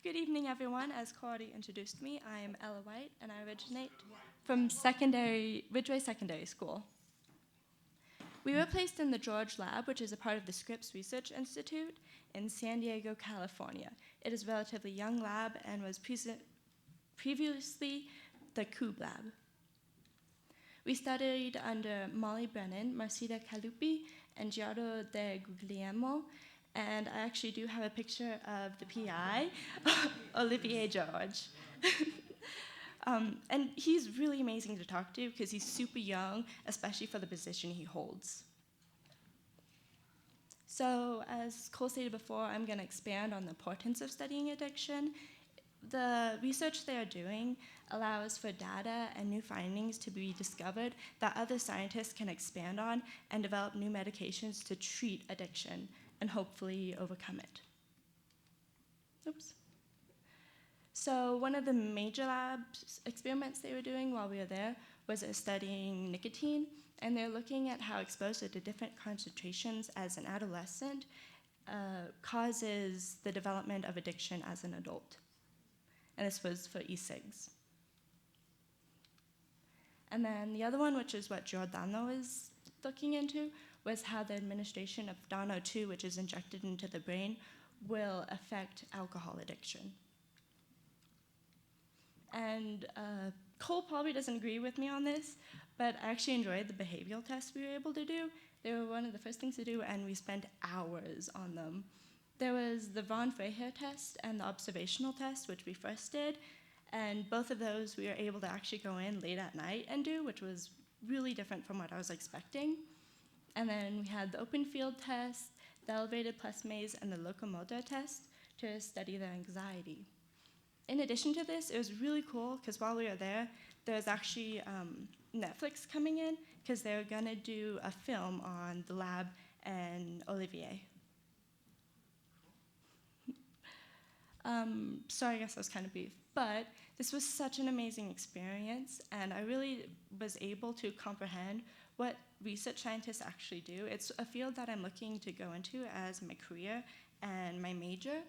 Good evening, everyone. As Claudia introduced me, I am Ella White, and I originate from Ridgeway Secondary School. We were placed in the George Lab, which is a part of the Scripps Research Institute in San Diego, California. It is a relatively young lab and was previously the Cube Lab. We studied under Molly Brennan, Marcita Caluppi, and Giardo de Guglielmo, and I actually do have a picture of the PI, Olivier George. And he's really amazing to talk to because he's super young, especially for the position he holds. So as Cole stated before, I'm going to expand on the importance of studying addiction. The research they are doing allows for data and new findings to be discovered that other scientists can expand on and develop new medications to treat addiction and hopefully overcome it. Oops. So one of the major lab experiments they were doing while we were there was studying nicotine, and they're looking at how exposure to different concentrations as an adolescent causes the development of addiction as an adult. And this was for e-cigs. And then the other one, which is what Giordano is looking into, was how the administration of Dano-2, which is injected into the brain, will affect alcohol addiction. And Cole probably doesn't agree with me on this, but I actually enjoyed the behavioral tests we were able to do. They were one of the first things to do, and we spent hours on them. There was the von Freiherr test and the observational test, which we first did, and both of those we were able to actually go in late at night and do, which was really different from what I was expecting. And then we had the open field test, the elevated plus maze, and the locomotor test to study their anxiety. In addition to this, it was really cool because while we were there was actually Netflix coming in because they were going to do a film on the lab and Olivier. So I guess that was kind of brief, but this was such an amazing experience, and I really was able to comprehend what research scientists actually do. It's a field that I'm looking to go into as my career and my major,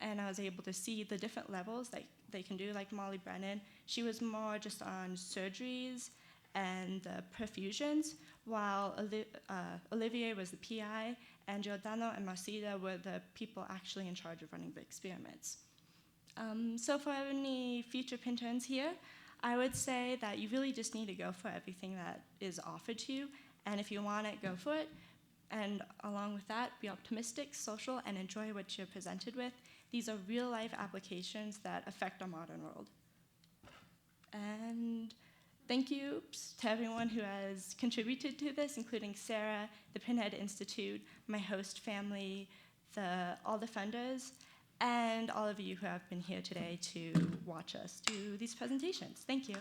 and I was able to see the different levels that they can do, like Molly Brennan. She was more just on surgeries and perfusions, while Olivier was the PI, and Giordano and Marcita were the people actually in charge of running the experiments. So for any future Pinterns here, I would say that you really just need to go for everything that is offered to you, and if you want it, go for it. And along with that, be optimistic, social, and enjoy what you're presented with. These are real-life applications that affect our modern world. And thank you to everyone who has contributed to this, including Sarah, the Pinhead Institute, my host family, all the funders, and all of you who have been here today to watch us do these presentations. Thank you.